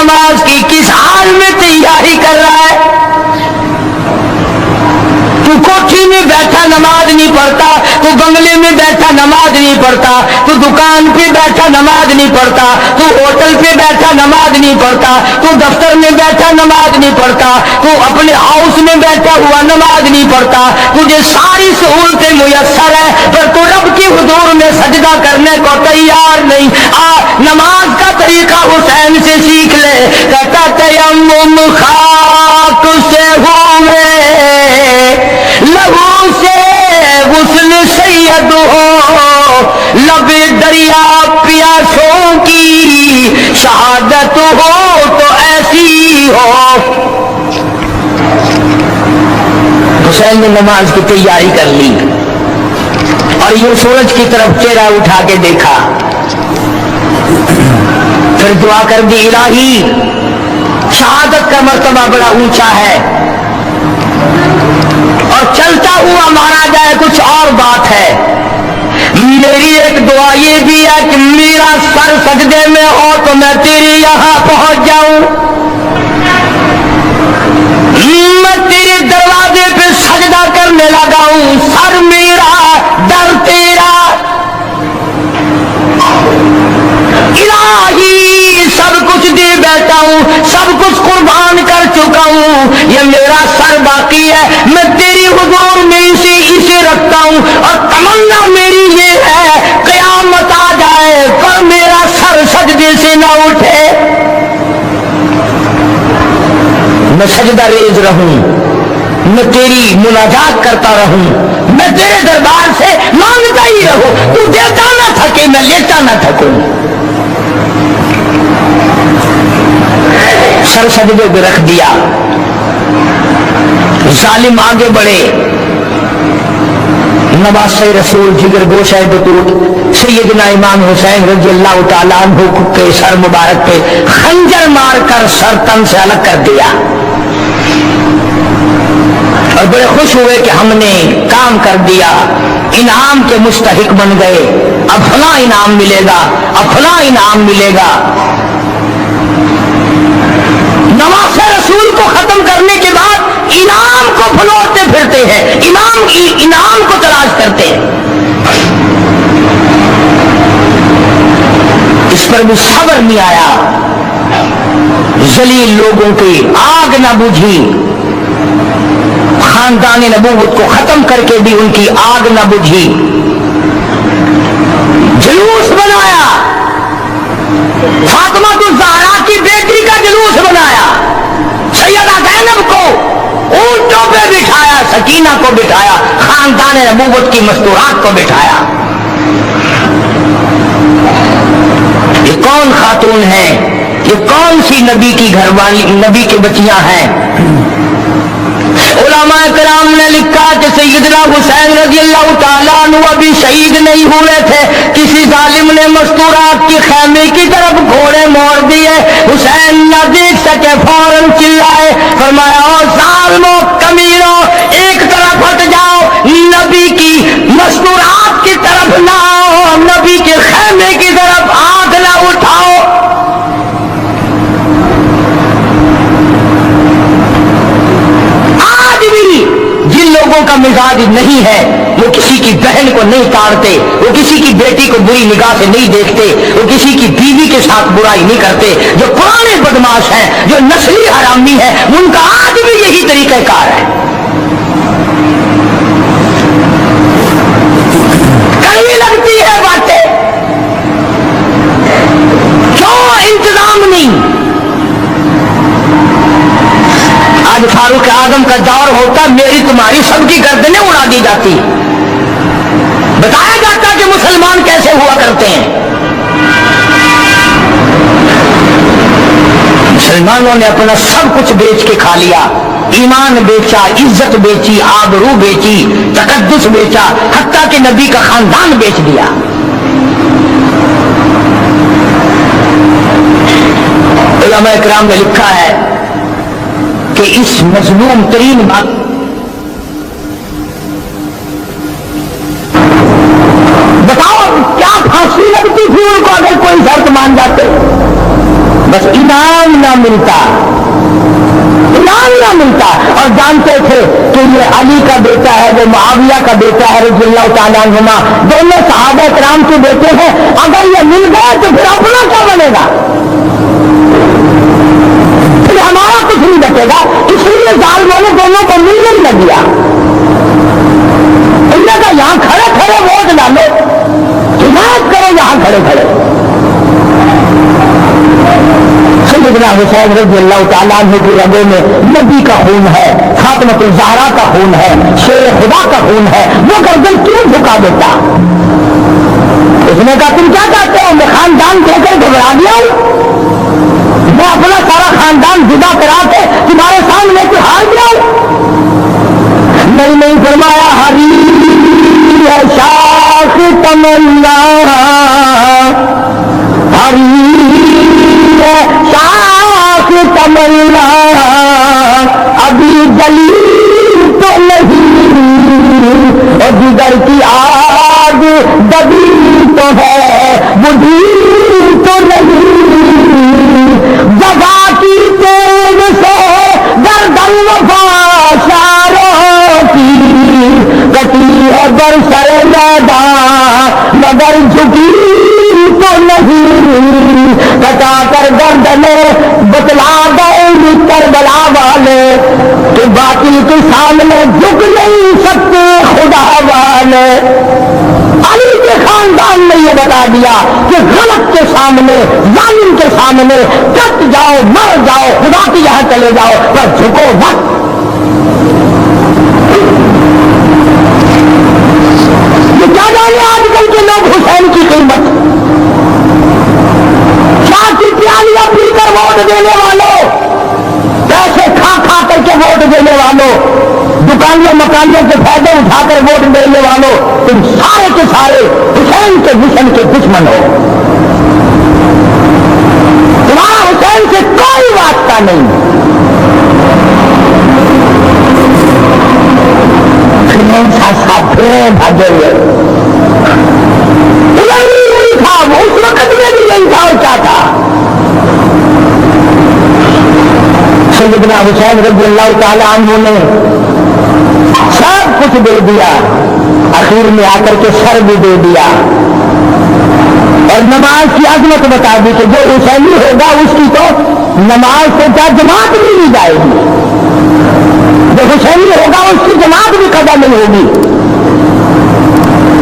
نماز کی کس حال میں تیاری کر رہا ہے؟ تو کوٹھی میں بیٹھا نماز نہیں پڑھتا، تو بنگلے میں بیٹھا نماز نہیں پڑھتا، تو دکان پہ بیٹھا نماز نہیں پڑھتا، تو ہوٹل پہ بیٹھا نماز نہیں پڑھتا، تو دفتر میں بیٹھا نماز نہیں پڑھتا، تو اپنے ہاؤس میں بیٹھا ہوا نماز نہیں پڑھتا، تجھے ساری سہولتیں میسر ہے پر تو رب کے حضور میں سجدہ کرنے کو تیار نہیں۔ نماز کا طریقہ حسین سے سیکھ لے، کہتا تیمم خاک سے ہوئے لہو سے غسل سید ہو، لب دریا پیاسوں کی شہادت ہو تو ایسی ہو۔ حسین نے نماز کی تیاری کر لی اور یوں سورج کی طرف چہرہ اٹھا کے دیکھا، پھر دعا کر دی، الہی شہادت کا مرتبہ بڑا اونچا ہے اور چلتا ہوا مارا جائے کچھ اور بات ہے، میری ایک دعا یہ بھی ہے کہ میرا سر سجدے میں ہو تو میں تیرے یہاں پہنچ جاؤں، میں تیرے دروازے پہ سجدہ کرنے لگا ہوں، سر میرا در تیرا، الہی سب کچھ دے بیٹھا ہوں، سب کچھ قربان کر چکا ہوں، یہ میرا سر باقی ہے، میں تیری حضور میں اسے رکھتا ہوں اور تمنا میری یہ ہے قیامت آ جائے پر میرا سر سجدے سے نہ اٹھے، میں سجدہ ریز رہوں، میں تیری مناجات کرتا رہوں، میں تیرے دربار سے مانگتا ہی رہوں، تو دیتا نہ تھکے میں لیتا نہ تھکوں۔ سر سجدے پہ رکھ دیا، ظالم آگے بڑھے، نواسہ رسول جگر گوشہ بطوط سیدنا امام حسین رضی اللہ تعالیٰ عنہ کے سر مبارک پہ خنجر مار کر سر تن سے الگ کر دیا اور بڑے خوش ہوئے کہ ہم نے کام کر دیا، انعام کے مستحق بن گئے، اب فلاں انعام ملے گا، اب فلاں انعام ملے گا۔ نواسہ رسول کو ختم کرنے کے بعد انعام کو پھلوڑتے پھرتے ہیں، انعام کو تلاش کرتے ہیں، اس پر بھی صبر نہیں آیا، ذلیل لوگوں کی آگ نہ بجھی، خاندان نبوت کو ختم کر کے بھی ان کی آگ نہ بجھی، جلوس بنایا، فاطمہ الزہرا کی بیٹی کا جلوس بنایا، سیدہ زینب کو اونٹوں پہ بٹھایا، سکینہ کو بٹھایا، خاندان نبوت کی مستورات کو بٹھایا۔ یہ کون خاتون ہے؟ یہ کون سی نبی کی گھر والی، نبی کی بچیاں ہیں؟ علماء کرام نے لکھا کہ سیدنا حسین رضی اللہ تعالیٰ عنہ ابھی شہید نہیں ہوئے تھے، کسی ظالم نے مستورات کی خیمے کی طرف گھوڑے موڑ دیے، حسین نہ دیکھ سکے فوراً چلائے، فرمایا او ظالمو کمینو ایک طرف ہٹ جاؤ، نبی کی مستورات کی طرف نہ آؤ، نبی کے خیمے کی طرف آنکھ نہ اٹھاؤ۔ جن لوگوں کا مزاج نہیں ہے وہ کسی کی بہن کو نہیں تاڑتے، وہ کسی کی بیٹی کو بری نگاہ سے نہیں دیکھتے، وہ کسی کی بیوی کے ساتھ برائی نہیں کرتے، جو پرانے بدماش ہیں، جو نسلی حرامی ہیں، ان کا آج بھی یہی طریقہ کار ہے۔ کڑوی لگتی ہے باتیں، کیوں انتظام نہیں؟ آج فاروق اعظم کا دور ہوتا، میری تمہاری سب کی گردنیں اڑا دی جاتی، بتایا جاتا کہ مسلمان کیسے ہوا کرتے ہیں۔ مسلمانوں نے اپنا سب کچھ بیچ کے کھا لیا، ایمان بیچا، عزت بیچی، آبرو بیچی، تقدس بیچا، حتیٰ کہ نبی کا خاندان بیچ دیا۔ علماء اکرام نے لکھا ہے کہ اس مظلوم ترین بات بتاؤ کیا پھانسی لگتی تھی ان کو اگر کوئی شرط مان جاتے؟ بس انعام نہ ملتا، ایمان نہ ملتا، اور جانتے تھے کہ یہ علی کا بیٹا ہے، وہ معاویہ کا بیٹا ہے رضی اللہ تعالیٰ عنہما، دونوں صحابہ کرام کے بیٹے ہیں، اگر یہ مل گئے تو پھر اپنا کیا بنے گا، پھر ہمارا کچھ نہیں بچے گا، اس لیے ظالموں نے دونوں کو ملنے نہ دیا، انہوں نے کہا یہاں کھڑے کھڑے ووٹ ڈالو، حمایت کرو یہاں کھڑے کھڑے۔ سیدنا حسین رضی اللہ تعالیٰ عنہ کی رگوں میں نبی کا خون ہے، فاطمۃ الزہرا کا خون ہے، شیر خدا کا خون ہے، وہ گردن کیوں جھکا دیتا؟ اس نے کہا تم کیا چاہتے ہو، میں خاندان دے کر گھبرا دیا ہوں، میں اپنا سارا خاندان جدا کرا کے تمہارے سامنے کو ہار دیا ہوں؟ نہیں فرمایا ہری ہے شاخ تمنا، ہری ہے شاخ تمنا، ابھی جلی تو نہیں، اور جگر کی آگ دبی تو ہے، بجھی تو نہیں، جگہ کی تیز سے گردن وفا شاروں کی کٹی ہے بر سر میدان، مگر جھکی تو نہیں، کٹا کر گردنے بتلا گئے کربلا والے کہ باطل کے سامنے جھک نہیں سکتے خدا والے۔ علی کے خاندان نے یہ بتا دیا کہ غلط کے سامنے، ظالم کے سامنے کٹ جاؤ، مر جاؤ، خدا کے یہاں چلے جاؤ، پر جھکو مت۔ یہ کیا جانے آج کل کے لوگ حسین کی قیمت، شاہ کی پیالیاں پی کر ووٹ دینے والوں، پیسے کھا کھا کر کے ووٹ دینے والوں، دکانوں مکانوں کے فائدے اٹھا کر ووٹ دینے والوں، تم سارے کے سارے حسین کے مشن کے دشمن ہو، تمہارا حسین سے کوئی واسطہ نہیں۔ ساتھ بھاگے ہوئے نہیں تھا، وہ اس وقت میں بھی نہیں تھا، اور کیا تھا؟ سیدنا حسین رضی اللہ تعالیٰ عنہ نے سب کچھ دے دیا، آخر میں آ کر کے سر بھی دے دیا، اور نماز کی عظمت بتا دی کہ جو حسینی ہوگا اس کی تو نماز سے کیا جماعت بھی نہیں جائے گی، جو حسینی ہوگا اس کی جماعت بھی قضا نہیں ہوگی،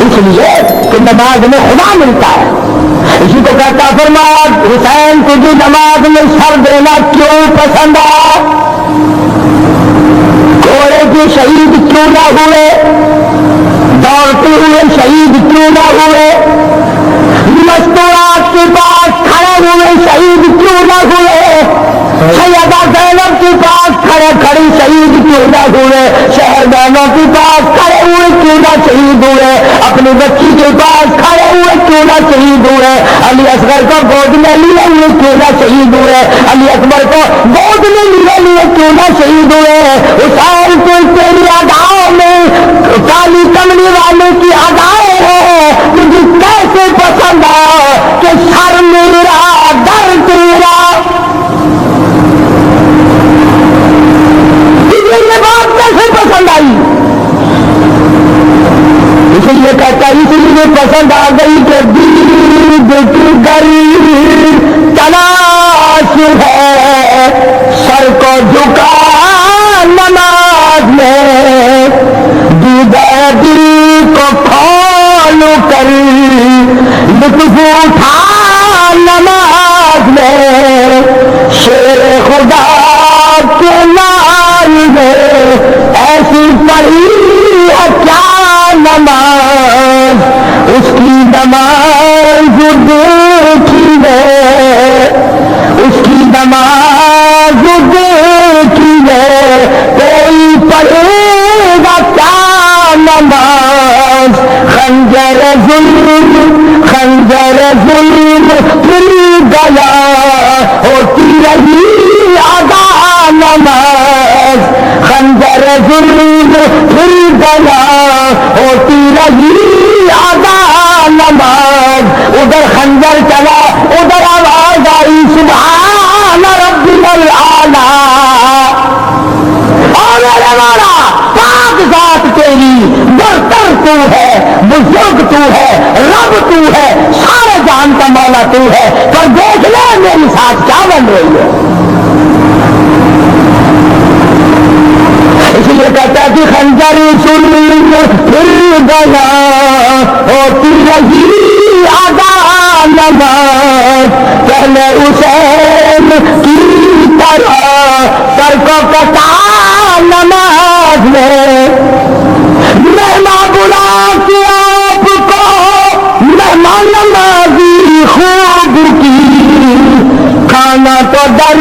اس لیے کہ نماز میں خدا ملتا ہے۔ اسی کو کہتا فرمایا حسین تجھے نماز میں سر دینا کیوں پسند آ، گھوڑے کے شہید کیوں نہ ہوئے، دوڑتے ہوئے شہید کیوں نہ ہوئے، مستورات کے پاس کھڑے ہوئے شہید کیوں نہ ہوئے، سیدہ زینب کے پاس کھڑی شہید کیوں نہ ہوئے، شہردانوں کے پاس کھڑے ہوئے کیوں نہ شہید ہوئے، اپنی بچی کے پاس کھڑے ہوئے کیوں نہ شہید ہوئے، علی اصغر کو گود میں لیے ہوئے کیوں نہ شہید ہوئے، علی اکبر کو گود میں لیے کیوں نہ شہید ہوئے، حسین تو تیری اداؤں میں کالی کملی والے کی ادائیں ہیں، مجھے کیسے پسند آ کہ سر میرا در تیرا، یہ بات کیسے پسند آئی؟ اس لیے کہتا اس لیے پسند آ گئی کہ دید کی گری تلاش ہے، سر کو جھکا نماز میں، دیدہ دل کو کھول کر لطف اٹھا نماز میں، شیر خدا کے نام میں ایسی پڑھی ہے کیا نماز، اس کی نماز دیکھی ہے، اس کی نماز دیکھی ہے، کوئی پڑھے گا کیا نماز، خنجر ظلم پھر گیا ہوتی رہی ادا نماز، خنجر ظلم پھر گیا ہوتی رہی ادا نماز، ادھر خنجر چلا ادھر آواز آئی سبحان ربنا تو ہے, بزرگ تو ہے, رب تو ہے, سارے جہان کا مولا تو ہے, پر دیکھ لے میری ساتھ کیا بن رہی ہے. اس لیے کہتا ہے کہ خنجر سن پھر گیا ہوتی رہی عدالت, پہلے حسین کی طرح سر کو کٹا نماز میں. مہمان بلا کے آپ کو مہمان نوازی خوب کی, کھانا تو در